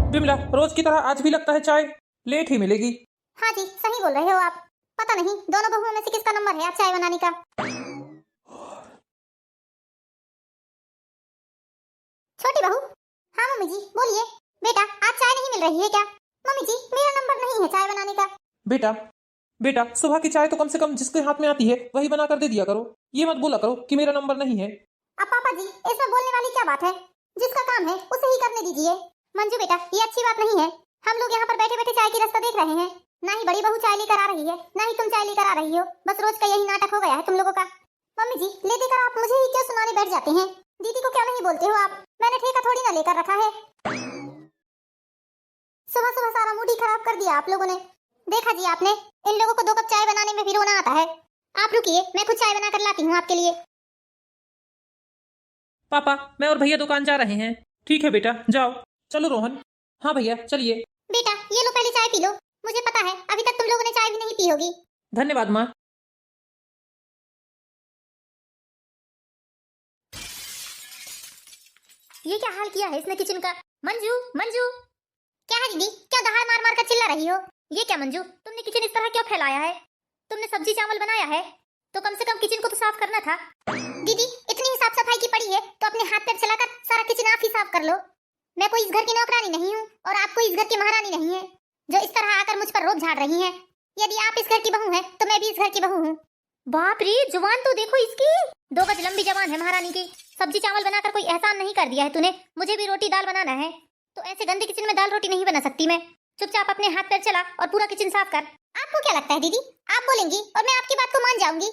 विमला, रोज की तरह आज भी लगता है चाय लेट ही मिलेगी। हाँ जी, सही बोल रहे हो आप। पता नहीं दोनों बहुओं में से किसका नंबर है आप चाय बनाने का। छोटी बहू। हाँ मम्मी जी बोलिए। बेटा आज चाय नहीं मिल रही है क्या? मम्मी जी मेरा नंबर नहीं है चाय बनाने का। बेटा बेटा, सुबह की चाय तो कम से कम जिसके हाथ में आती है वही बना कर दे दिया करो। ये मत बोला करो कि मेरा नंबर नहीं है। अब पापा जी इसमें बोलने वाली क्या बात है? जिसका काम है उसे ही करने दीजिए। मंजू बेटा ये अच्छी बात नहीं है। हम लोग यहाँ पर बैठे बैठे चाय की रास्ता देख रहे हैं। ना ही बड़ी बहू चाय लेकर आ रही है, ना ही तुम चाय लेकर आ रही हो। बस रोज का यही नाटक हो गया है तुम लोगों का। मम्मी जी ले देकर आप मुझे ही क्यों सुनाने बैठ जाते हैं? दीदी को क्या नहीं बोलते हो आप? मैंने ठेका थोड़ी ना लेकर रखा है। सुबह सुबह सारा मूड ही खराब कर दिया आप लोगों ने। देखा जी आपने, इन लोगों को 2 कप चाय बनाने में भी रोना आता है। आप रुकिए, मैं खुद चाय बना कर लाती हूँ आपके लिए। पापा, मैं और भैया दुकान जा रहे हैं। ठीक है बेटा, जाओ। चलो रोहन। हाँ भैया चलिए। बेटा ये लो पहले चाय पी लो। मुझे पता है अभी तक तुम लोगों ने चाय भी नहीं पी होगी। धन्यवाद माँ। ये क्या हाल किया है इसने किचन का? मंजू मंजू। क्या है दीदी, क्या दहाड़ मार मार कर चिल्ला रही हो? ये क्या मंजू, तुमने किचन इस तरह क्यों फैलाया है? तुमने सब्जी चावल बनाया है तो कम से कम किचन को तो साफ करना था। दीदी इतनी ही साफ सफाई की पड़ी है तो अपने हाथ पैर चलाकर सारा किचन आप ही साफ कर लो। मैं कोई इस घर की नौकरानी नहीं हूँ और आप कोई इस घर की महारानी नहीं है जो इस तरह आकर मुझ पर रोब झाड़ रही हैं। यदि आप इस घर की बहू हैं तो मैं भी इस घर की बहू हूँ। बाप रे, जुबान तो देखो इसकी। 2 गज लंबी जबान है महारानी की। सब्जी चावल बनाकर कोई एहसान नहीं कर दिया है तूने। मुझे भी रोटी दाल बनाना है तो ऐसे गंदे किचन में दाल रोटी नहीं बना सकती मैं। चुपचाप अपने हाथ पैर चला और पूरा किचन साफ कर। आपको क्या लगता है दीदी, आप बोलेंगी और मैं आपकी बात को मान जाऊंगी?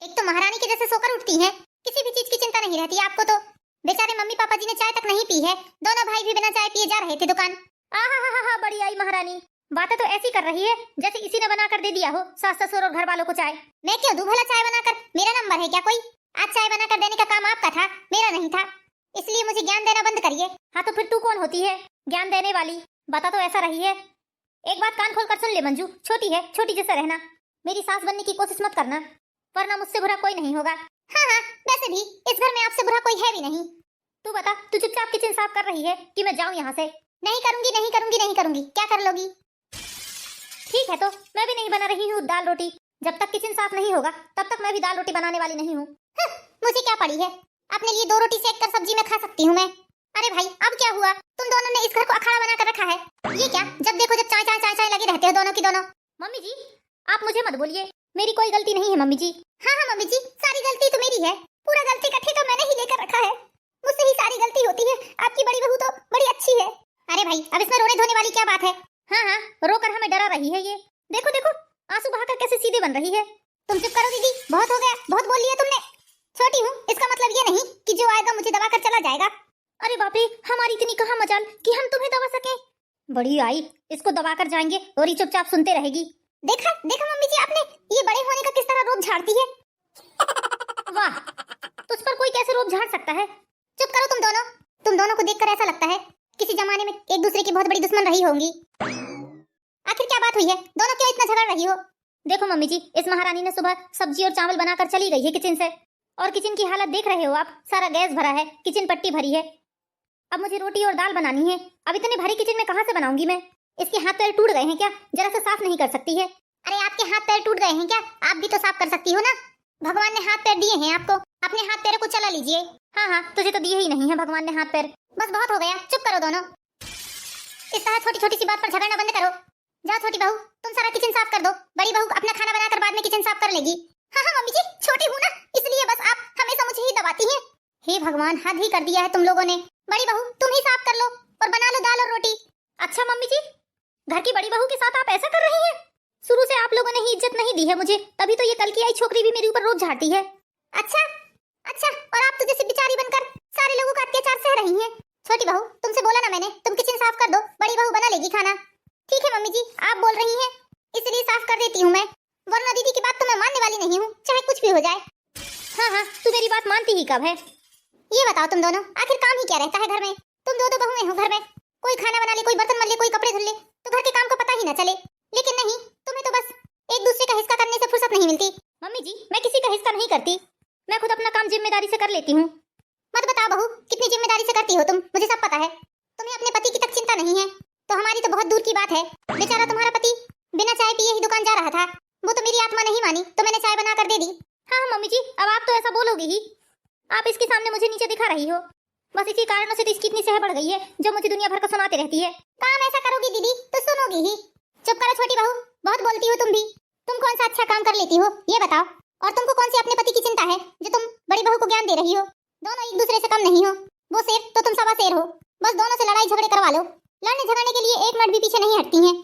एक तो महारानी के जैसे सोकर उठती हैं, किसी भी चीज की चिंता नहीं रहती आपको। तो बेचारे मम्मी पापा जी ने चाय तक नहीं पी है, दोनों भाई भी बिना चाय पिए जा रहे थे दुकान। आहा बड़ी आई महारानी। बातें तो ऐसी कर रही है जैसे इसी ने बनाकर दे दिया हो सास ससुर और घर वालों को चाय। मैं क्यों दूं भला चाय बनाकर? मेरा नंबर है क्या कोई? आज चाय बनाकर देने का काम आपका था, मेरा नहीं था। इसलिए मुझे ज्ञान देना बंद करिए। हाँ तो फिर तू कौन होती है ज्ञान देने वाली? बता तो ऐसा रही है। एक बात कान खोल कर सुन ले मंजू, छोटी है छोटी जैसा रहना। मेरी सास बनने की कोशिश मत करना वरना मुझसे बुरा कोई नहीं होगा। हाँ वैसे भी इस घर में आपसे बुरा कोई है भी नहीं। तू बता, तू चुपचाप किचन साफ कर रही है कि मैं जाऊं यहाँ से? नहीं करूंगी नहीं करूंगी नहीं करूंगी। क्या कर लोगी? ठीक है तो मैं भी नहीं बना रही हूँ दाल रोटी। जब तक किचन साफ नहीं होगा तब तक मैं भी दाल रोटी बनाने वाली नहीं हूँ। मुझे क्या पड़ी है, अपने लिए 2 रोटी सेक कर सब्जी में खा सकती हूँ मैं। अरे भाई अब क्या हुआ, तुम दोनों ने इस घर को अखाड़ा बना कर रखा है। ये क्या, जब देखो जब चाय चाय चाय चाय लगे रहते हो दोनों की दोनों। मम्मी जी आप मुझे मत बोलिए, मेरी कोई गलती नहीं है मम्मी जी। हाँ मम्मी जी, सारी गलती तो मेरी है। पूरा गलती का ठेका मैंने ही लेकर रखा है। मुझसे ही सारी गलती होती है। आपकी बड़ी बहू तो बड़ी अच्छी है। अरे भाई अब इसमें रोने धोने वाली क्या बात है? हाँ रोकर हमें डरा रही है ये। देखो देखो आंसू बहाकर कैसे सीधे बन रही है। तुम चुप करो दीदी, बहुत हो गया, बहुत बोल लिया तुमने। छोटी हूँ इसका मतलब ये नहीं कि जो आएगा मुझे दबा कर चला जाएगा। अरे बाप रे, हमारी इतनी कहाँ मजाल कि हम तुम्हें दबा सके। बड़ी आई, इसको दबा कर जाएंगे और ये चुपचाप सुनते रहेगी। देखा देखा मम्मी जी आपने, ये बड़े होने का किस तरह रोब झाड़ती है। वाह, तुझ पर कोई कैसे रोब झाड़ सकता है? चुप करो तुम दोनों। तुम दोनों को देखकर ऐसा लगता है किसी जमाने में एक दूसरे की बहुत बड़ी दुश्मन रही होंगी। आखिर क्या बात हुई है, दोनों क्यों इतना झगड़ रही हो? देखो मम्मी जी, इस महारानी ने सुबह सब्जी और चावल बनाकर चली गई है किचन से। और किचन की हालत देख रहे हो आप, सारा गैस भरा है, किचन पट्टी भरी है। अब मुझे रोटी और दाल बनानी है। अब इतने भारी किचन में कहाँ से बनाऊंगी मैं? इसके हाथ पैर टूट गए हैं क्या? जरा सा साफ नहीं कर सकती है? अरे आपके हाथ पैर टूट गए हैं क्या? आप भी तो साफ कर सकती हो ना। भगवान ने हाथ पैर दिए हैं आपको, अपने हाथ पैरों को चला लीजिए। हाँ तुझे तो दिए ही नहीं है भगवान ने हाथ पैर। बस बहुत हो गया, चुप करो दोनों। इस तरह छोटी छोटी सी बात पर झगड़ना बंद करो। जाओ छोटी बहू तुम सारा किचन साफ कर दो, बड़ी बहू अपना खाना बनाकर बाद में किचन साफ कर लेगी। हाँ मम्मी जी, छोटी हूँ ना इसलिए बस आप हमेशा मुझे ही दबाती हैं। हे भगवान, हद ही कर दिया है तुम लोगों ने। बड़ी बहू तुम ही साफ कर लो और बना लो दाल और रोटी। अच्छा मम्मी जी, घर की बड़ी बहू के साथ आप ऐसा कर रही हैं? शुरू से आप लोगों ने ही इज्जत नहीं दी है मुझे, तभी तो ये कल की आई छोकरी भी मेरे ऊपर रोज झाड़ती है। अच्छा और आप तो जैसे बिचारी बनकर सारे लोगों का अत्याचार सह रही हैं। छोटी बहू तुमसे बोला ना मैंने, तुम किचन साफ कर दो, बड़ी बहू बना लेगी खाना। ठीक है मम्मी जी, आप बोल रही हैं इसलिए साफ कर देती हूँ मैं, वरना दीदी की बात तो मैं मानने वाली नहीं हूँ, चाहे कुछ भी हो जाए। हाँ तू मेरी बात मानती ही कब है? ये बताओ तुम दोनों, आखिर काम ही क्या रहता है घर में? तुम दो बहुएं हो घर में, कोई खाना बना ले, कोई बर्तन मल ले, कोई कपड़े धुल ले, तो घर के काम को पता ही ना चले। लेकिन नहीं, तुम्हें तो बस एक दूसरे का हिस्सा करने से फुर्सत नहीं मिलती। मम्मी जी मैं किसी का हिस्सा नहीं करती, मैं खुद अपना काम जिम्मेदारी से कर लेती हूँ। मत बताओ बहू, कितनी जिम्मेदारी से करती हो तुम, मुझे सब पता है। तुम्हें अपने पति की तक चिंता नहीं है। तो हमारी तो बहुत दूर की बात है। बेचारा तुम्हारा पति बिना चाय पिए ही दुकान जा रहा था, वो तो मेरी आत्मा नहीं मानी तो मैंने चाय बना कर दे दी। हाँ मम्मी जी, अब आप तो ऐसा बोलोगी ही। आप इसके सामने मुझे नीचे दिखा रही हो, बस इसी कारणों से तो इसकी इतनी सह बढ़ गई है जो मुझे दुनिया भर का सुनाती रहती है। काम ऐसा करोगी दीदी तो सुनोगी ही। चुप करो छोटी बहू, बहुत बोलती हो तुम भी। तुम कौन सा अच्छा काम कर लेती हो ये बताओ, और तुमको कौन सी अपने पति की चिंता है जो तुम बड़ी बहू को ज्ञान दे रही हो। दोनों एक दूसरे से कम नहीं हो, वो शेर तो तुम सवा शेर हो। बस दोनों से लड़ाई झगड़े करवा लो, लड़ने झगड़ने के लिए एक मिनट भी पीछे नहीं हटती हैं।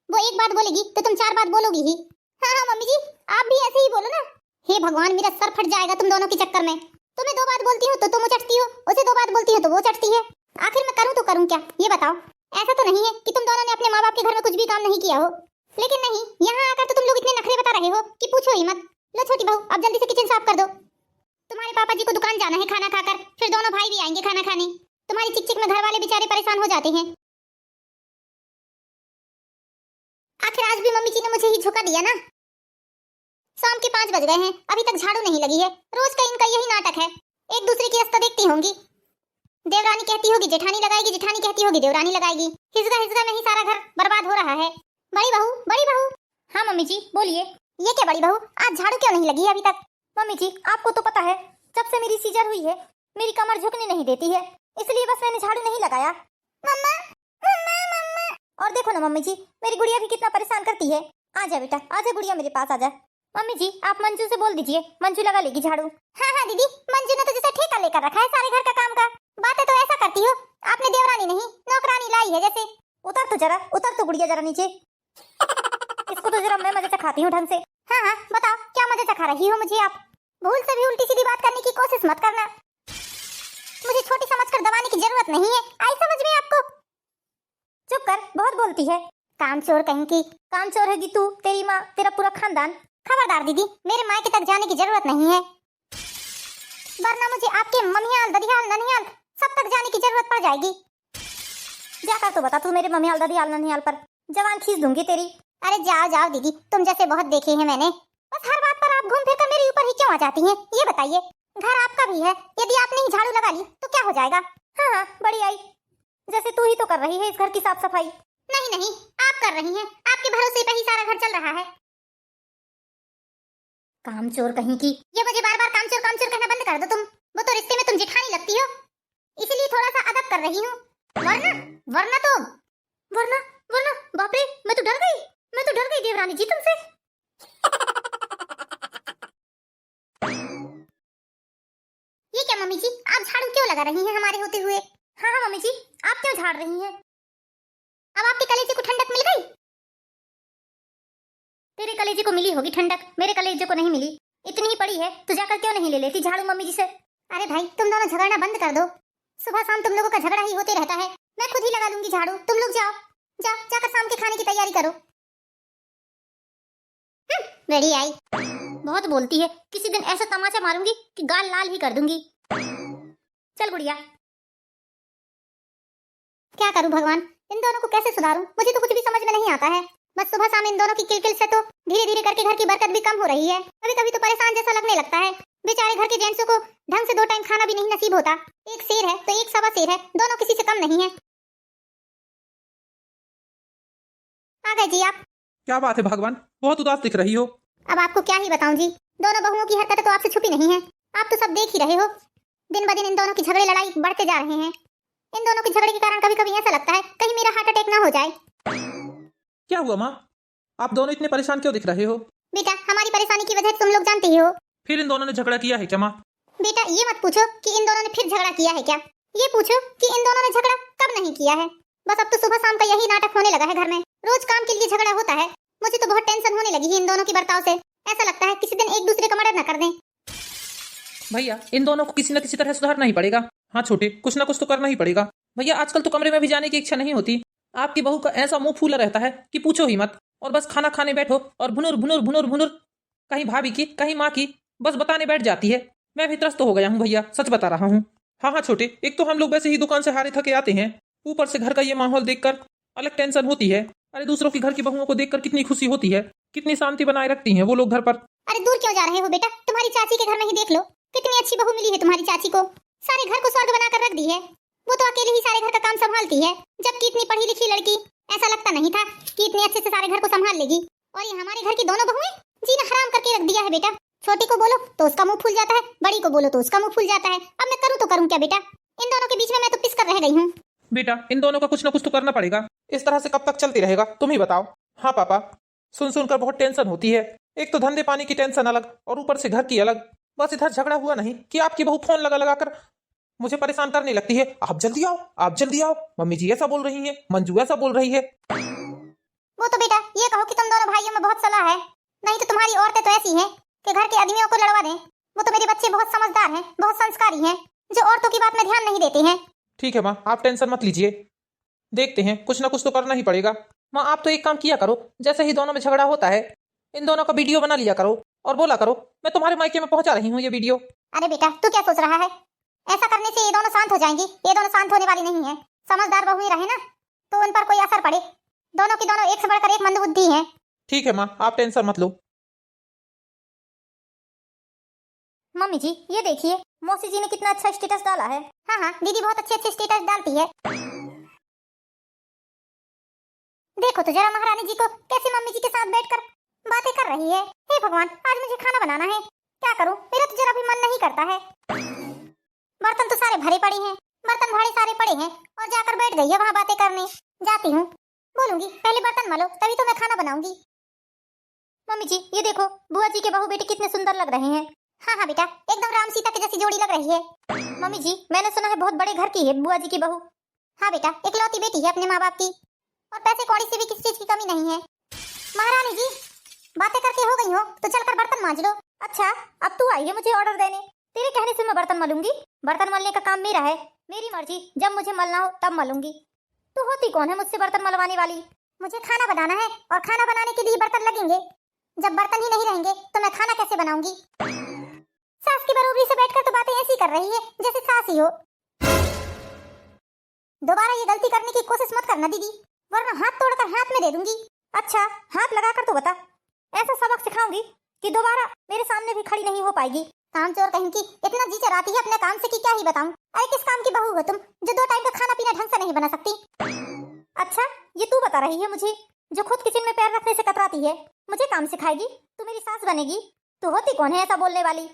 वो एक बात बोलेगी तो तुम चार बात बोलोगी ही। हाँ हाँ मम्मी जी, आप भी ऐसे ही बोलो ना। हे भगवान, मेरा सर फट जाएगा तुम दोनों के चक्कर में। तुम्हें दो बात बोलती हूँ तो तुम उचटती हो, उसे दो बात बोलती हो तो वो उचटती है। आखिर मैं करूँ तो करूँ क्या ये बताओ। ऐसा तो नहीं है कि तुम दोनों ने अपने माँ बाप के घर में कुछ भी काम नहीं किया हो, लेकिन नहीं, यहाँ आकर तो तुम लोग इतने नखरे बता रहे हो कि पूछो ही मत। लो छोटी बहू, अब जल्दी से किचन साफ कर दो। तुम्हारे पापा जी को दुकान जाना है खाना खाकर, फिर दोनों भाई भी आएंगे खाना खाने। तुम्हारी चिक चिक में घर वाले बेचारे परेशान हो जाते हैं। आखिर आज भी मम्मी जी ने मुझे ही झोंका दिया ना। शाम के 5 बज गए हैं, अभी तक झाड़ू नहीं लगी है। रोज का इनका यही नाटक है, एक दूसरे की रास्ता देखती होंगी। देवरानी कहती होगी जेठानी लगाएगी, जेठानी कहती होगी देवरानी लगाएगी। हिजगा हिजगा में ही सारा घर बर्बाद हो रहा है। बड़ी बहू, बड़ी बहू। हाँ मम्मी जी बोलिए। ये क्या बड़ी बहू, आज झाड़ू क्यों नहीं लगी है अभी तक? मम्मी जी, आपको तो पता है जब से मेरी सीजर हुई है मेरी कमर झुकने नहीं देती है, इसलिए बस मैंने झाड़ू नहीं लगाया। मम्मा मम्मा मम्मा। और देखो ना मम्मी जी, मेरी गुड़िया भी कितना परेशान करती है। आजा बेटा, आजा गुड़िया, मेरे पास आजा। मम्मी जी, आप मंजू से बोल दीजिए, मंजू लगा लेगी झाड़ू। हाँ हाँ दीदी, मंजू ने तो जैसे ठेका लेकर रखा है सारे घर का काम का। बातें तो ऐसा करती हो, आपने देवरानी नहीं नौकरानी लाई है जैसे। उतर तो जरा, उतर तो गुड़िया जरा नीचे। इसको तो जरा मैं मजे चखाती हूँ ढंग से। हाँ हाँ बताओ, क्या मजे चखा रही हो मुझे आप? भूल से भी उल्टी सीधी बात करने की कोशिश मत करना। मुझे छोटी समझकर दबाने की जरूरत नहीं है, आई समझ में आपको? चुप कर, बहुत बोलती है। कामचोर कहीं की। कामचोर है तू, तेरी माँ, तेरा पूरा खानदान। खबरदार दीदी, मेरे मायके तक जाने की जरूरत नहीं है, वरना मुझे आपके ममियाल ददियाल ननियाल सब तक जाने की जरूरत पड़ जाएगी। जाकर तो बता तू मेरे ममियाल ददियाल ननियाल पर, जवान खींच दूंगी तेरी। अरे जाओ जाओ दीदी, तुम जैसे बहुत देखे हैं मैंने। बस हर बात पर आप घूम फिर कर मेरे ऊपर ही क्यों आ जाती हैं ये बताइए। घर आपका भी है, यदि आपने ही झाड़ू लगा ली तो क्या हो जाएगा? हाँ हाँ बड़ी आई, जैसे तू ही तो कर रही है इस घर की साफ सफाई। नहीं नहीं, आप कर रही हैं, आपके भरोसे पे ही सारा घर चल रहा है। कामचोर कहीं की। ये मुझे बार बार कामचोर कामचोर कहना बंद कर दो तुम। वो तो रिश्ते में तुम जेठानी लगती हो, इसलिए थोड़ा सा अदब कर रही हूँ। वरना वरना तो वरना वरना बाप रे, मैं तो डर गई देवरानी जी तुमसे। ये क्या मम्मी जी, आप झाड़ू क्यों लगा रही हैं हमारे होते हुए? हाँ हाँ मम्मी जी, आप क्यों झाड़ रही हैं? अब आपके कलेजे को ठंडक मिल गई? तेरे कलेजे को मिली होगी ठंडक, मेरे कलेजे को नहीं मिली। इतनी ही पड़ी है तो जाकर क्यों नहीं ले लेती झाड़ू मम्मी जी से? अरे भाई, तुम दोनों झगड़ना बंद कर दो। सुबह शाम तुम लोगों का झगड़ा ही होते रहता है। मैं खुद ही लगा लूंगी झाड़ू, तुम लोग जाओ जाओ, जाकर शाम के खाने की तैयारी करो। बड़ी आई, बहुत बोलती है। किसी दिन ऐसा तमाचा मारूंगी कि गाल लाल ही कर दूंगी। चल गुड़िया। क्या करूं भगवान, इन दोनों को कैसे सुधारूं? मुझे तो कुछ भी समझ में नहीं आता है। बस सुबह शाम इन दोनों की किलकिल से तो धीरे धीरे करके घर की बरकत भी कम हो रही है। कभी कभी तो परेशान जैसा लगने लगता है। बेचारे घर के जेंट्सों को ढंग से 2 टाइम खाना भी नहीं नसीब होता। एक शेर है तो एक सवा शेर है, दोनों किसी से कम नहीं है। आ गए जी आप। क्या बात है भगवान, बहुत उदास दिख रही हो। अब आपको क्या ही बताऊं जी, दोनों बहुओं की हरकतें तो आपसे छुपी नहीं है, आप तो सब देख ही रहे हो। दिन ब दिन इन दोनों की झगड़े लड़ाई बढ़ते जा रहे हैं। इन दोनों के झगड़े के कारण कभी कभी ऐसा लगता है कहीं मेरा हार्ट अटैक ना हो जाए। क्या हुआ माँ, आप दोनों इतने परेशान क्यों दिख रहे हो? बेटा, हमारी परेशानी की वजह तुम लोग जानते ही हो। फिर इन दोनों ने झगड़ा किया है क्या माँ? बेटा, ये मत पूछो कि इन दोनों ने फिर झगड़ा किया है क्या, ये पूछो कि इन दोनों ने झगड़ा कब नहीं किया है। बस अब तो सुबह शाम का यही नाटक होने लगा है घर में। रोज काम के लिए झगड़ा होता है। मुझे तो बहुत टेंशन होने लगी है इन दोनों के बर्ताव से। ऐसा लगता है किसी दिन एक दूसरे का मर्डर न कर दें। भैया, इन दोनों को किसी न किसी तरह सुधारना ही पड़ेगा। हाँ छोटे, कुछ ना कुछ तो करना ही पड़ेगा। भैया, आजकल तो कमरे में भी जाने की इच्छा नहीं होती। आपकी बहू का ऐसा मुंह फूला रहता है कि पूछो ही मत। और बस खाना खाने बैठो और भुनुर भुनुर भुनुर भुनुर, कहीं भाभी की कहीं माँ की, बस बताने बैठ जाती है। मैं भी त्रस्त हो गया हूँ भैया, सच बता रहा हूँ। हाँ हाँ छोटे, एक तो हम लोग वैसे ही दुकान से हारे थके आते हैं, ऊपर से घर का ये माहौल देखकर अलग टेंशन होती है। अरे दूसरों की घर की बहुओं को देखकर कितनी खुशी होती है, कितनी शांति बनाए रखती हैं वो लोग घर पर। अरे दूर क्यों जा रहे हो बेटा, तुम्हारी चाची के घर में ही देख लो, कितनी अच्छी बहू मिली है तुम्हारी चाची को। सारे घर को स्वर्ग बनाकर रख दी है। वो तो अकेले ही सारे घर का काम संभालती है। जब सूरत की इतनी पढ़ी लिखी लड़की, ऐसा लगता नहीं था कि इतने अच्छे से सारे घर को संभाल लेगी। और ये हमारे घर की दोनों बहुएं जीना हराम करके रख दिया है बेटा। छोटी को बोलो तो उसका मुंह फूल जाता है, बड़ी को बोलो तो उसका मुंह फूल जाता है। अब मैं करूँ तो करूँ क्या बेटा? इन दोनों के बीच में मैं तो पिस कर रह गई हूँ। बेटा इन दोनों का कुछ ना कुछ तो करना पड़ेगा। इस तरह से कब तक चलती रहेगा तुम ही बताओ। हाँ पापा, सुन सुनकर बहुत टेंशन होती है। एक तो धंधे पानी की टेंशन अलग और ऊपर से घर की अलग। बस इधर झगड़ा हुआ नहीं कि आपकी बहू फोन लगा लगा कर मुझे परेशान करने लगती है। आप जल्दी आओ, आप जल्दी आओ, मम्मी जी ऐसा बोल रही है, मंजू ऐसा बोल रही है। वो तो बेटा ये कहो कि तुम दोनों भाइयों में बहुत सलाह है, नहीं तो तुम्हारी औरतें तो ऐसी हैं कि घर के आदमियों को लड़वा दें। वो तो मेरे बच्चे बहुत समझदार हैं, बहुत संस्कारी हैं, जो औरतों की बात में ध्यान नहीं देते हैं। ठीक है माँ, आप टेंशन मत लीजिए, देखते हैं कुछ ना कुछ तो करना ही पड़ेगा। माँ आप तो एक काम किया करो, जैसे ही दोनों में झगड़ा होता है इन दोनों का वीडियो बना लिया करो और बोला करो मैं तुम्हारे मायके में पहुंचा रही हूँ ये वीडियो। अरे बेटा तू क्या सोच रहा है? ऐसा करने से ये दोनों शांत हो जाएंगी? ये दोनों शांत होने वाली नहीं है। समझदार बहुएं रहे ना तो उन पर कोई असर पड़े। दोनों की दोनों एक से बढ़कर एक मंदबुद्धि है। ठीक है माँ, आप टेंशन मत लो। मम्मी जी ये देखिए मौसी जी ने कितना अच्छा स्टेटस डाला है। हाँ हाँ दीदी बहुत अच्छे अच्छे स्टेटस डालती है। देखो तो जरा महारानी जी को कैसे मम्मी जी के साथ बैठकर बातें कर रही है। हे भगवान आज मुझे खाना बनाना है, क्या करूं? मेरा तो जरा भी मन नहीं करता है। बर्तन तो सारे भरे पड़े हैं, बर्तन भाड़े सारे पड़े हैं और जाकर बैठ गई है वहाँ बातें करने। जाती हूँ, बोलूंगी पहले बर्तन मलो तभी तो मैं खाना बनाऊंगी। मम्मी जी ये देखो बुआ जी के बहू बेटी कितने सुंदर लग रहे हैं। हाँ हाँ बेटा एकदम राम सीता की जैसी जोड़ी लग रही है। मम्मी जी मैंने सुना है बहुत बड़े घर की है बुआ जी की बहू। हाँ बेटा इकलौती बेटी है अपने माँ बाप की और पैसे कौड़ी से भी किसी चीज की कमी नहीं है। महारानी जी बातें करके हो गई हो तो चलकर बर्तन मांज लो। अच्छा अब तू आई है मुझे ऑर्डर देने, तेरे कहने से मैं बर्तन मलूंगी? बर्तन मलने का काम मेरा है, मेरी मर्जी, जब मुझे मलना हो तब मलूंगी। तू होती कौन है मुझसे बर्तन मलवाने वाली? मुझे खाना बनाना है और खाना बनाने के लिए बर्तन लगेंगे। जब बर्तन ही नहीं रहेंगे तो मैं खाना कैसे बनाऊंगी? सास की बरोबरी से बैठकर तो बातें ऐसी कर रही है जैसे सास ही हो। दोबारा ये गलती करने की कोशिश मत करना दीदी, वरना हाथ तोड़कर हाथ में दे दूंगी। अच्छा हाथ लगाकर तो बता, ऐसा सबक सिखाऊंगी कि दोबारा मेरे सामने भी खड़ी नहीं हो पाएगी। कामचोर कहीं की, इतना जी चराती है अपने काम से कि क्या ही बताऊं। अरे किस काम की बहू हो तुम जो 2 टाइम का खाना पीना ढंग से नहीं बना सकती? अच्छा ये तू बता रही है मुझे, जो खुद किचन में पैर रखने से कतराती है, मुझे काम सिखाएगी? तू मेरी सास बनेगी? तू होती कौन है ऐसा बोलने वाली?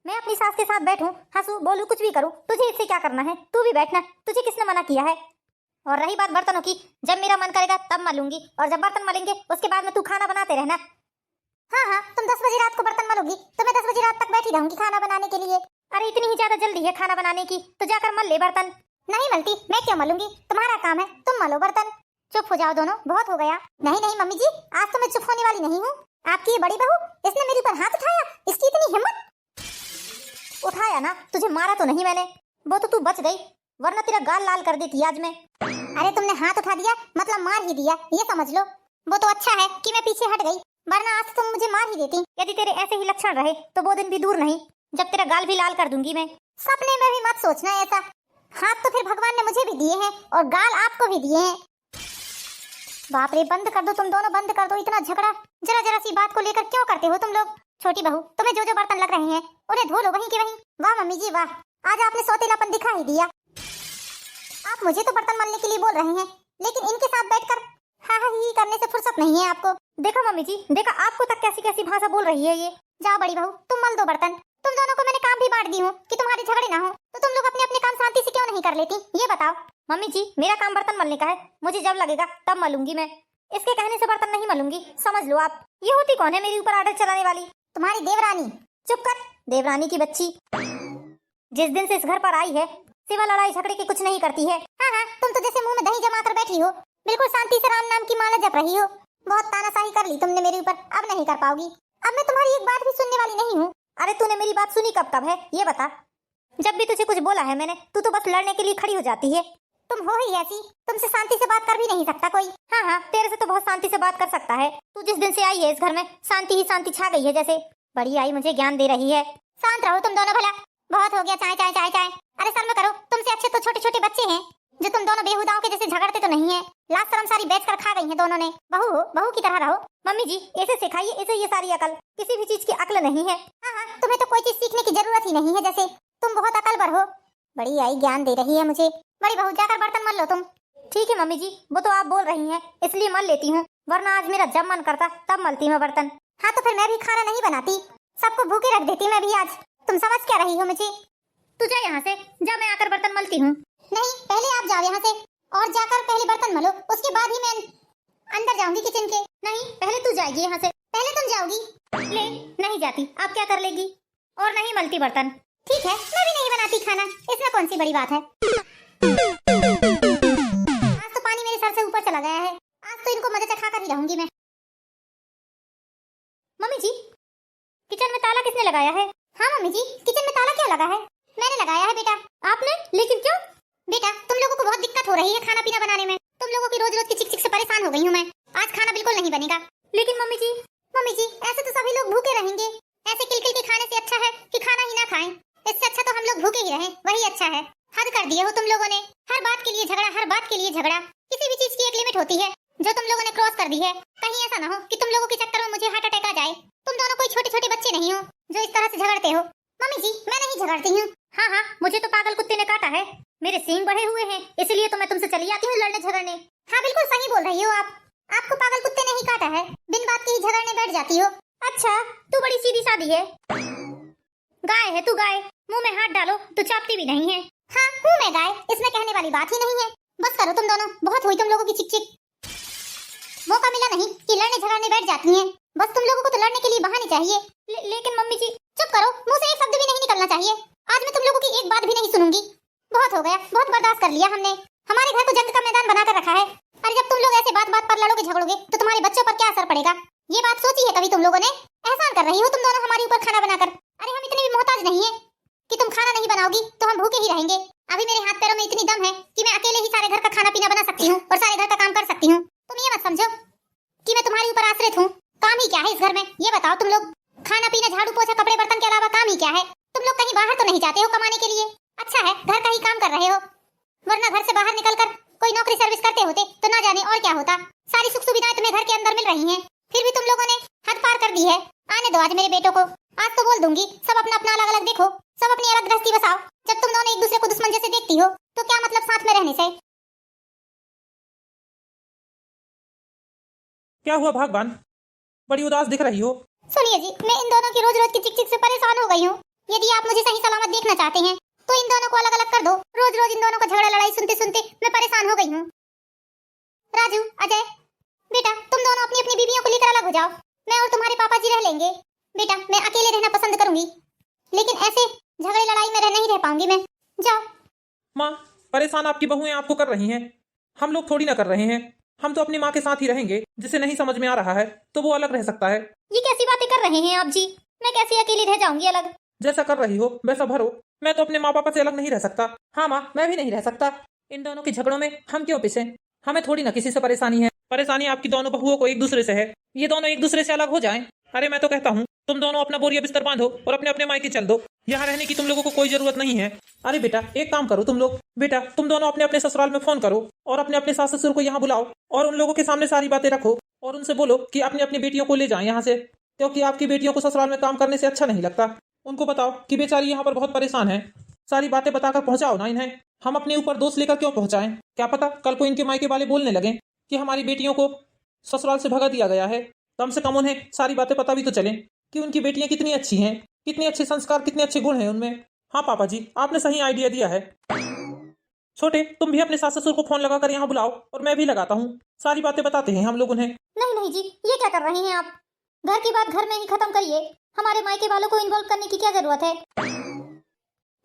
मैं अपनी सास के साथ बैठूं, हंसू, बोलूं, कुछ भी करूं, तुझे इससे क्या करना है? तू भी बैठना, तुझे किसने मना किया है? और रही बात बर्तनों की, जब मेरा मन करेगा तब मलूंगी और जब बर्तन मलेंगे उसके बाद में तू खाना बनाते रहना। हाँ हाँ तुम 10 बजे रात को बर्तन मलोगी तो मैं 10 बजे रात तक बैठी रहूंगी खाना बनाने के लिए। अरे इतनी ही ज्यादा जल्दी है खाना बनाने की तो जाकर मल ले बर्तन। नहीं मलती, मैं क्यों मलूंगी? तुम्हारा काम है, तुम मलो बर्तन। चुप हो जाओ दोनों, बहुत हो गया। नहीं नहीं मम्मी जी आज तो मैं चुप होने वाली नहीं हूँ। आपकी ये बड़ी बहू, इसने मेरे ऊपर हाथ उठाया, इसकी इतनी हिम्मत। उठाया ना, तुझे मारा तो नहीं मैंने, वो तो तू बच गई, वरना तेरा गाल लाल कर देती आज मैं। अरे तुमने हाथ उठा दिया मतलब मार ही दिया, ये समझ लो। वो तो अच्छा है कि मैं पीछे हट गई, वरना आज तुम मुझे मार ही देती। यदि तेरे ऐसे ही लक्षण रहे तो वो दिन भी दूर नहीं जब तेरा गाल भी लाल कर दूंगी मैं। सपने में भी मत सोचना ऐसा। हाथ तो फिर भगवान ने मुझे भी दिए हैं और गाल आपको भी दिए हैं। बाप रे बंद कर दो तुम दोनों, बंद कर दो। इतना झगड़ा जरा जरा सी बात को लेकर क्यों करते हो तुम लोग? छोटी बहू तुम्हें जो जो बर्तन लग रहे हैं उन्हें धो लो वहीं के वहीं। वाह मम्मी जी वाह, आज आपने सौतेलापन दिखा ही दिया। आप मुझे तो बर्तन मलने के लिए बोल रहे हैं लेकिन इनके साथ बैठकर हाँ हाँ ही करने से फुर्सत नहीं है आपको। देखो मम्मी जी, देखा आपको तक कैसी कैसी भाषा बोल रही है ये। जाओ बड़ी बहू तुम मल दो बर्तन। तुम दोनों को मैंने काम भी बांट दी हूँ कि तुम्हारे झगड़े ना हो, तो तुम लोग अपने अपने काम शांति से क्यों नहीं कर लेती ये बताओ। मम्मी जी मेरा काम बर्तन मलने का है, मुझे जब लगेगा तब मलूंगी मैं, इसके कहने से बर्तन नहीं मलूंगी, समझ लो आप। ये होती कौन है मेरे ऊपर आर्डर चलाने वाली? तुम्हारी देवरानी। चुप कर, देवरानी की बच्ची। जिस दिन से इस घर पर आई है सिवा लड़ाई झगड़े की कुछ नहीं करती है। हाँ हाँ तुम तो जैसे मुंह में दही जमा कर बैठी हो, बिल्कुल शांति से राम नाम की माला जप रही हो। बहुत तानाशाही कर ली तुमने मेरे ऊपर, अब नहीं कर पाओगी। अब मैं तुम्हारी एक बात भी सुनने वाली नहीं हूँ। अरे तूने मेरी बात सुनी कब कब है ये बता? जब भी तुझे कुछ बोला है मैंने, तू तो बस लड़ने के लिए खड़ी हो जाती है। तुम हो ही ऐसी, तुमसे शांति से बात कर भी नहीं सकता कोई। हाँ हाँ तेरे से तो बहुत शांति से बात कर सकता है। तू जिस दिन से आई है इस घर में शांति ही शांति छा गई है, जैसे बड़ी आई मुझे ज्ञान दे रही है। शांत रहो तुम दोनों भला, बहुत हो गया चाय चाय चाय चाय। अरे शर्म करो, तुमसे अच्छे तो छोटे छोटे बच्चे हैं जो तुम दोनों बेहुदाओं के जैसे झगड़ते तो नहीं है। लाज शर्म सारी बेच कर खा गई हैं दोनों ने। बहू हो, बहू की तरह रहो। मम्मी जी ऐसे सिखाइए इसे ये सारी अकल, किसी भी चीज की अकल नहीं है। हाँ हाँ तुम्हें तो कोई चीज सीखने की जरूरत ही नहीं है, जैसे तुम बहुत अकलवर हो। बड़ी आई ज्ञान दे रही है मुझे। बड़ी बहू जाकर बर्तन मल लो तुम। ठीक है मम्मी जी, वो तो आप बोल रही हैं इसलिए मल लेती हूँ, वरना आज मेरा जब मन करता तब मलती हूँ बर्तन। हाँ तो फिर मैं भी खाना नहीं बनाती, सबको भूखे रख देती मैं भी आज। तुम समझ क्या रही हो मुझे? तू जा यहाँ से, जा, मैं आकर बर्तन मलती हूँ। नहीं, पहले आप जाओ यहाँ से और जाकर पहले बर्तन मलो, उसके बाद ही मैं अंदर जाऊंगी किचन के। नहीं, पहले तू जाएगी यहाँ से, पहले तुम जाओगी। ले, नहीं जाती, आप क्या कर लेगी? और नहीं मलती बर्तन। ठीक है, मैं भी नहीं बनाती खाना, इसमें कौन सी बड़ी बात है। आज तो पानी मेरे सर से ऊपर चला गया है, आज तो इनको मजे चखा कर ही रहूंगी मैं। मम्मी जी, किचन में ताला किसने लगाया है? हाँ मम्मी जी, किचन में ताला क्या लगा है? मैंने लगाया है बेटा। आपने? लेकिन क्यों? बेटा, तुम लोगों को बहुत दिक्कत हो रही है खाना पीना बनाने में, तुम लोगों की रोज रोज की चिक चिक से परेशान हो गई हूँ मैं। आज खाना बिल्कुल नहीं बनेगा। लेकिन मम्मी जी ऐसे तो सभी लोग भूखे रहेंगे, ऐसे किल के खाने से अच्छा है कि खाना ही ना खाएं। इससे अच्छा तो हम लोग भूखे ही रहें, वही अच्छा है। हद कर दिए हो तुम लोगों ने, हर बात के लिए झगड़ा, हर बात के लिए झगड़ा। किसी भी चीज की एक लिमिट होती है जो तुम लोगों ने क्रॉस कर दी है। कहीं ऐसा ना हो कि तुम लोगों के चक्कर में मुझे हार्ट अटैक आ जाए। तुम दोनों कोई छोटे छोटे बच्चे नहीं हो जो इस तरह से झगड़ते हो। मम्मी जी, मैं नहीं झगड़ती हूँ। हाँ, मुझे तो पागल कुत्ते ने काटा है, मेरे सींग बढ़े हुए हैं, इसलिए तो मैं तुमसे चली आती हूँ लड़ने झगड़ने। हाँ बिल्कुल सही बोल रही हो आप, आपको पागल कुत्ते ने ही काटा है, बिन बात के ही झगड़ने बैठ जाती हो। अच्छा, तू बड़ी सीधी सादी है, गाय है तू गाय, मुंह में हाथ डालो तो चापती भी नहीं है। हाँ हूँ मैं गाय, इसमें कहने वाली बात ही नहीं है। बस करो तुम दोनों, बहुत हुई तुम लोगों की चिक चिक। मौका मिला नहीं कि लड़ने झगड़ने बैठ जाती हैं। बस तुम लोगों को तो लड़ने के लिए बहाने चाहिए। लेकिन मम्मी जी, चुप करो, मुंह से एक शब्द भी नहीं निकलना चाहिए। आज मैं तुम लोगों की एक बात भी नहीं सुनूंगी। बहुत हो गया, बहुत बर्दाश्त कर लिया हमने। हमारे घर को जंग का मैदान बनाकर रखा है, और जब तुम लोग ऐसे बात बात पर लड़ोगे झगड़ोगे तो तुम्हारे बच्चों पर क्या असर पड़ेगा? ये बात सोची है कभी तुम लोगों ने? एहसान कर रही हो तुम दोनों हमारे ऊपर खाना बनाकर। अरे हम इतने भी मोहताज नहीं है कि तुम खाना नहीं बनाओगी तो हम भूखे ही रहेंगे। अभी मेरे हाथ पैरों में इतनी दम है कि मैं अकेले ही सारे घर का खाना पीना बना सकती हूँ और सारे घर का काम कर सकती हूँ। तुम ये मत समझो कि मैं तुम्हारे ऊपर आश्रित हूँ। काम ही क्या है इस घर में, ये बताओ तुम लोग? खाना पीना, झाड़ू पोछा, कपड़े बर्तन के अलावा काम ही क्या है? तुम लोग कहीं बाहर तो नहीं जाते हो कमाने के लिए? अच्छा है घर का ही काम कर रहे हो, वरना घर से बाहर निकलकर कोई नौकरी सर्विस करते होते तो ना जाने और क्या होता। सारी सुख सुविधाएं तुम्हें घर के अंदर मिल रही हैं, फिर भी तुम लोगों ने हद पार कर दी है। आने दो आज मेरे बेटों को, आज तो बोल दूंगी सब अपना अपना अलग अलग देखो, सब अपनी अलग गृहस्थी बसाओ। जब तुम दोनों एक दूसरे को दुश्मन जैसे देखती हो तो क्या मतलब साथ में रहने से? क्या हुआ भगवान, बड़ी उदास दिख रही हो? सुनिए जी, मैं इन दोनों की रोज रोज की चिक चिक से परेशान हो गई हूँ। यदि आप मुझे सही सलामत देखना चाहते हैं तो इन दोनों को अलग अलग कर दो। रोज रोज इन दोनों का झगड़ा लड़ाई सुनते सुनते मैं परेशान हो गई हूँ। राजू, अजय, बेटा तुम दोनों अपनी अपनी बीवियों को लेकर अलग हो जाओ, मैं और तुम्हारे पापा जी रह लेंगे। बेटा मैं अकेले रहना पसंद करूंगी, लेकिन ऐसे झगड़े लड़ाई में नहीं रह पाऊंगी मैं। जाओ। माँ, परेशान आपकी बहुएं आपको कर रही हैं, हम लोग थोड़ी ना कर रहे हैं। हम तो अपनी माँ के साथ ही रहेंगे। जिसे नहीं समझ में आ रहा है तो वो अलग रह सकता है। ये कैसी बातें कर रहे हैं आप जी? मैं कैसे अकेली रह जाऊंगी अलग? जैसा कर रही हो वैसा भरो। मैं तो अपने माँ पापा से अलग नहीं रह सकता। हाँ माँ, मैं भी नहीं रह सकता। इन दोनों के झगड़ों में हम क्यों पिसे? हमें थोड़ी ना किसी से परेशानी है। परेशानी आपकी दोनों बहुओं को एक दूसरे से है। ये दोनों एक दूसरे से अलग हो जाएं। अरे मैं तो कहता हूँ तुम दोनों अपना बोरिया बिस्तर बांधो और अपने अपने मायके चल दो। यहाँ रहने की तुम लोगों को कोई जरूरत नहीं है। अरे बेटा एक काम करो तुम लोग, बेटा तुम दोनों अपने अपने ससुराल में फोन करो और अपने अपने सास ससुर को यहाँ बुलाओ और उन लोगों के सामने सारी बातें रखो और उनसे बोलो कि अपनी अपनी बेटियों को ले जाएं यहाँ से, क्योंकि आपकी बेटियों को ससुराल में काम करने से अच्छा नहीं लगता। उनको बताओ कि बेचारी यहाँ पर बहुत परेशान है। सारी बातें बताकर पहुंचाओ ना इन्हें। हम अपने ऊपर दोष लेकर क्यों पहुंचाएं? क्या पता कल को इनके मायके वाले बोलने लगे कि हमारी बेटियों को ससुराल से भगा दिया गया है। कम से कम उन्हें सारी बातें पता भी तो चले कि उनकी बेटियां कितनी अच्छी हैं, कितने अच्छे संस्कार, कितने अच्छे गुण हैं उनमें। हाँ पापा जी, आपने सही आइडिया दिया है। छोटे, तुम भी अपने सास ससुर को फोन लगाकर यहाँ बुलाओ और मैं भी लगाता हूँ। सारी बातें बताते हैं हम लोग उन्हें। नहीं नहीं जी, ये क्या कर रहे हैं आप? घर की बात घर में ही खत्म करिए, हमारे मायके वालों को इन्वॉल्व करने की क्या जरूरत है?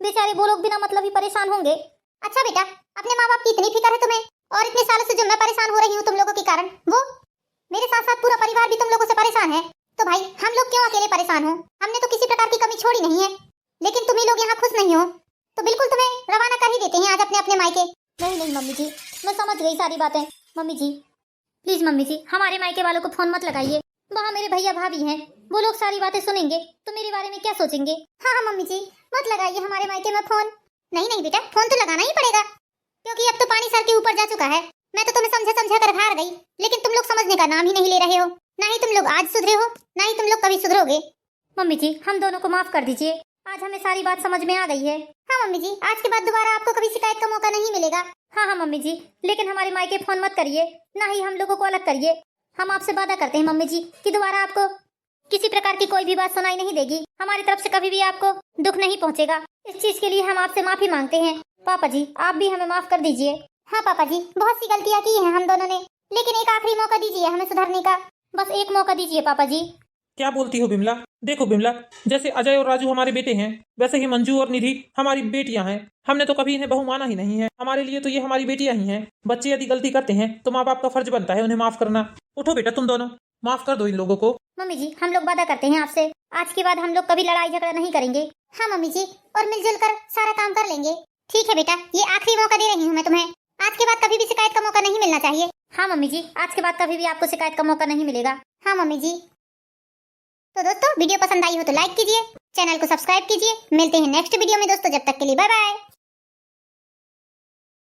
बेचारे वो लोग बिना मतलब ही परेशान होंगे। अच्छा बेटा, अपने माँ बाप की इतनी फिक्र है तुम्हें, और इतने सालों से जो मैं परेशान हो रही हूँ तुम लोगों के कारण, वो मेरे साथ साथ पूरा परिवार भी तुम लोगों से परेशान है। तो भाई हम लोग क्यों अकेले परेशान हो? हमने तो किसी प्रकार की कमी छोड़ी नहीं है, लेकिन तुम ही लोग यहाँ खुश नहीं हो तो बिल्कुल तुम्हें रवाना कर ही देते हैं आज अपने अपने मायके। नहीं नहीं मम्मी जी, मैं समझ गई सारी बातें। मम्मी जी प्लीज, मम्मी जी हमारे मायके वालों को फोन मत लगाइए। वहाँ मेरे भैया भाभी हैं, वो लोग सारी बातें सुनेंगे तो मेरे बारे में क्या सोचेंगे? हाँ हाँ मम्मी जी, मत लगाइए हमारे मायके में फोन। नहीं नहीं बेटा, फोन तो लगाना ही पड़ेगा, क्योंकि अब तो पानी सर के ऊपर जा चुका है। मैं तो तुम्हें समझा समझा कर हार गई, लेकिन तुम लोग समझने का नाम ही नहीं ले रहे हो। ना ही तुम लोग आज सुधरे हो, ना ही तुम लोग कभी सुधरोगे। मम्मी जी हम दोनों को माफ कर दीजिए, आज हमें सारी बात समझ में आ गई है। हाँ मम्मी जी, आज के बाद दोबारा आपको कभी शिकायत का मौका नहीं मिलेगा। हाँ हाँ मम्मी जी, लेकिन हमारे मायके फोन मत करिए, ना ही हम लोगों को अलग करिए। हम आपसे वादा करते हैं मम्मी जी कि दोबारा आपको किसी प्रकार की कोई भी बात सुनाई नहीं देगी। हमारी तरफ से कभी भी आपको दुख नहीं पहुंचेगा। इस चीज के लिए हम आपसे माफी मांगते हैं। पापा जी आप भी हमें माफ कर दीजिए। हाँ पापा जी, बहुत सी गलतियाँ की हैं हम दोनों ने, लेकिन एक आखिरी मौका दीजिए हमें सुधरने का। बस एक मौका दीजिए पापा जी। क्या बोलती हो बिमला? देखो बिमला, जैसे अजय और राजू हमारे बेटे हैं, वैसे ही मंजू और निधि हमारी बेटियां हैं। हमने तो कभी इन्हें बहू माना ही नहीं है। हमारे लिए तो ये हमारी बेटियां ही हैं। बच्चे यदि गलती करते हैं तो माँ बाप का फर्ज बनता है उन्हें माफ करना। उठो बेटा, तुम दोनों माफ कर दो इन लोगों को। मम्मी जी हम लोग वादा करते हैं आपसे, आज के बाद हम लोग कभी लड़ाई झगड़ा नहीं करेंगे। हाँ मम्मी जी, और मिलजुल कर सारा काम कर लेंगे। ठीक है बेटा, ये आखिरी मौका दे रही हूँ मैं तुम्हें। आज के बाद कभी भी शिकायत का मौका नहीं मिलना चाहिए। हाँ मम्मी जी, आज के बाद कभी भी आपको शिकायत का मौका नहीं मिलेगा। हाँ मम्मी जी। तो दोस्तों वीडियो पसंद आई हो तो लाइक कीजिए, चैनल को सब्सक्राइब कीजिए। मिलते हैं नेक्स्ट वीडियो में दोस्तों, जब तक के लिए बाय बाय।